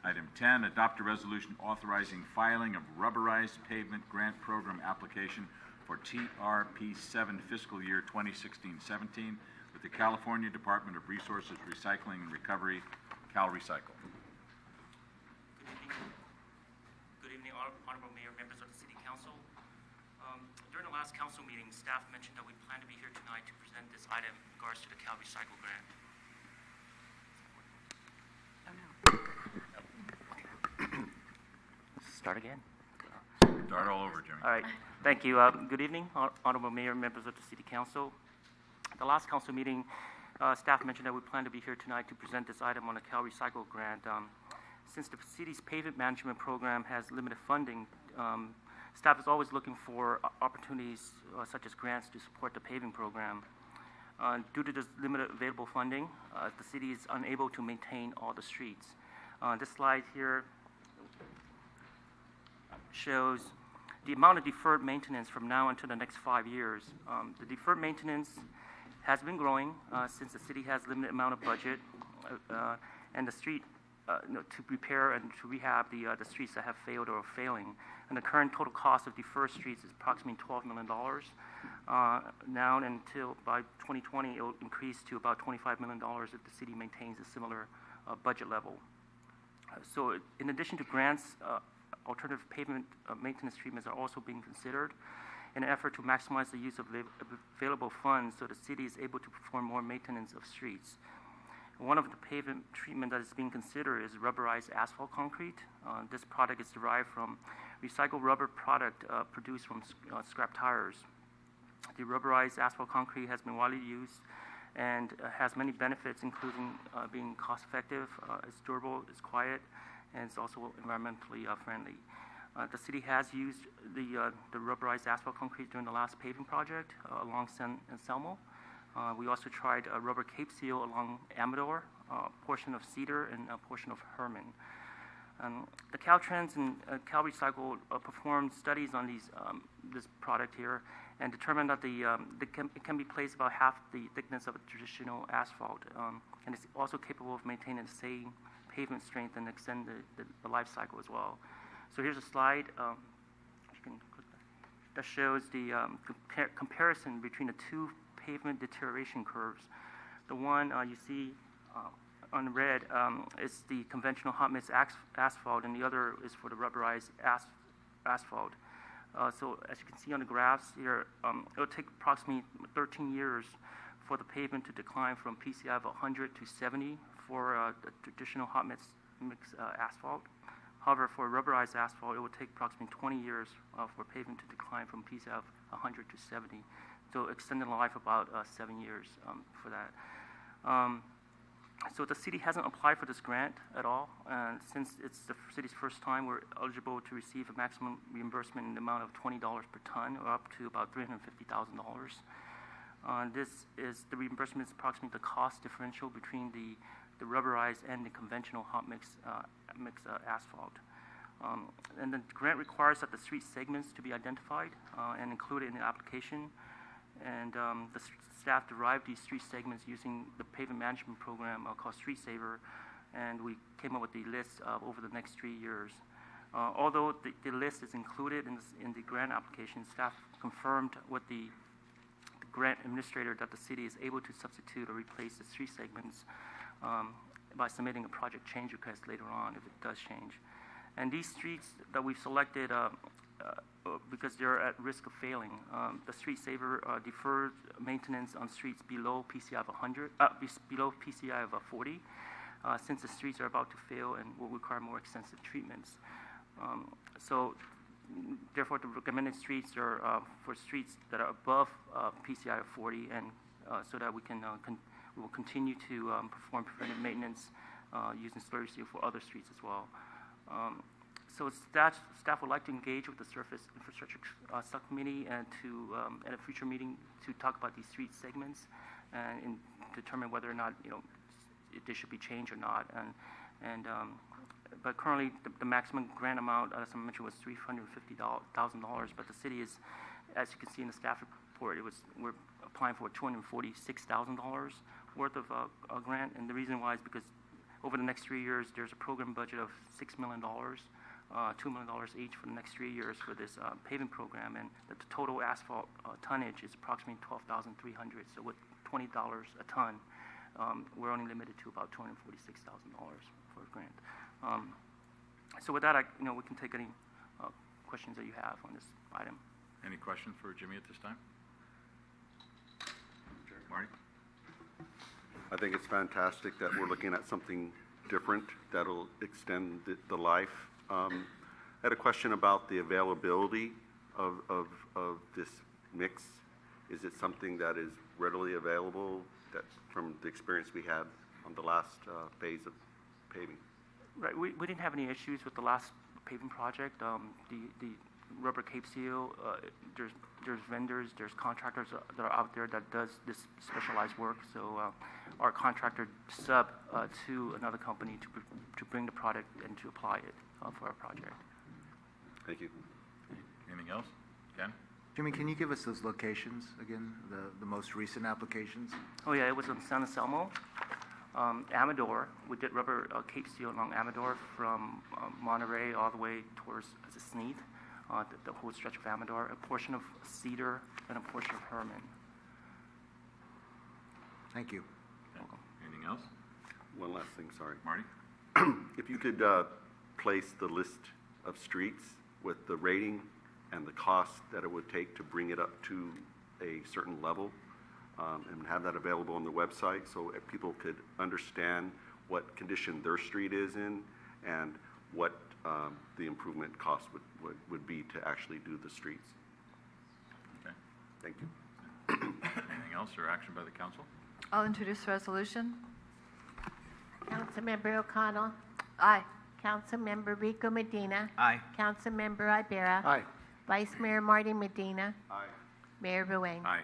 Item 10, adopt a resolution authorizing filing of Rubberized Pavement Grant Program application for TRP7 fiscal year 2016-17 with the California Department of Resources, Recycling and Recovery, CalRecycle. Good evening, Honorable Mayor, members of the City Council. During the last council meeting, staff mentioned that we plan to be here tonight to present this item in regards to the CalRecycle grant. Start again. Start all over, Jimmy. All right. Thank you. Good evening, Honorable Mayor, members of the City Council. At the last council meeting, staff mentioned that we plan to be here tonight to present this item on the CalRecycle grant. Since the city's pavement management program has limited funding, staff is always looking for opportunities such as grants to support the paving program. Due to this limited available funding, the city is unable to maintain all the streets. This slide here shows the amount of deferred maintenance from now until the next 5 years. The deferred maintenance has been growing since the city has limited amount of budget and the street to repair and to rehab the streets that have failed or are failing. And the current total cost of deferred streets is approximately $12 million. Now until by 2020, it will increase to about $25 million if the city maintains a similar budget level. So in addition to grants, alternative pavement maintenance treatments are also being considered in an effort to maximize the use of available funds so the city is able to perform more maintenance of streets. One of the pavement treatment that is being considered is rubberized asphalt concrete. This product is derived from recycled rubber product produced from scrap tires. The rubberized asphalt concrete has been widely used and has many benefits, including being cost effective, it's durable, it's quiet, and it's also environmentally friendly. The city has used the rubberized asphalt concrete during the last paving project along San Anselmo. We also tried a rubber cape seal along Amador, a portion of Cedar, and a portion of Herman. The Caltrans and CalRecycle performed studies on this product here and determined that it can be placed about half the thickness of a traditional asphalt, and it's also capable of maintaining the same pavement strength and extend the life cycle as well. So here's a slide you can click that shows the comparison between the two pavement deterioration curves. The one you see on red is the conventional hot mix asphalt, and the other is for the rubberized asphalt. So as you can see on the graphs here, it will take approximately 13 years for the pavement to decline from PCI of 100 to 70 for the traditional hot mix asphalt. However, for rubberized asphalt, it will take approximately 20 years for pavement to decline from PCI of 100 to 70. So extending the life about 7 years for that. So the city hasn't applied for this grant at all, and since it's the city's first time, we're eligible to receive a maximum reimbursement in the amount of $20 per ton, or up to about $350,000. The reimbursement is approximately the cost differential between the rubberized and the conventional hot mix asphalt. And the grant requires that the street segments to be identified and included in the application. And the staff derived these street segments using the pavement management program called Street Saver, and we came up with the list over the next 3 years. Although the list is included in the grant application, staff confirmed with the grant administrator that the city is able to substitute or replace the street segments by submitting a project change request later on if it does change. And these streets that we've selected because they're at risk of failing. The Street Saver defers maintenance on streets below PCI of 100, below PCI of 40, since the streets are about to fail and will require more extensive treatments. So, therefore, the recommended streets are for streets that are above PCI of 40, and so that we will continue to perform preventive maintenance using slurry seal for other streets as well. So staff would like to engage with the Surface Infrastructure Subcommittee and at a future meeting to talk about these street segments and determine whether or not they should be changed or not. But currently the maximum grant amount, as I mentioned, was $350,000. But the city is, as you can see in the staff report, we're applying for $246,000 worth of a grant, and the reason why is because over the next 3 years, there's a program budget of $6 million, $2 million each for the next 3 years for this paving program, and the total asphalt tonnage is approximately 12,300. So with $20 a ton, we're only limited to about $246,000 for a grant. So with that, we can take any questions that you have on this item. Any questions for Jimmy at this time? Marty? I think it's fantastic that we're looking at something different that'll extend the life. I had a question about the availability of this mix. Is it something that is readily available that from the experience we had on the last phase of paving? Right, we didn't have any issues with the last paving project. The rubber cape seal, there's vendors, there's contractors that are out there that does this specialized work. So our contractor sub to another company to bring the product and to apply it for our project. Thank you. Anything else? Ken? Jimmy, can you give us those locations again, the most recent applications? Oh yeah, it was on San Anselmo, Amador. We did rubber cape seal along Amador from Monterey all the way towards Sneed, the whole stretch of Amador, a portion of Cedar, and a portion of Herman. Thank you. Welcome. Anything else? One last thing, sorry. Marty? If you could place the list of streets with the rating and the cost that it would take to bring it up to a certain level, and have that available on the website so people could understand what condition their street is in and what the improvement cost would be to actually do the streets. Okay. Thank you. Anything else or action by the council? I'll introduce resolution. Councilmember O'Connell. Aye. Councilmember Rico Medina. Aye. Councilmember Ibarra. Aye. Vice Mayor Marty Medina. Aye. Mayor Ruane. Aye.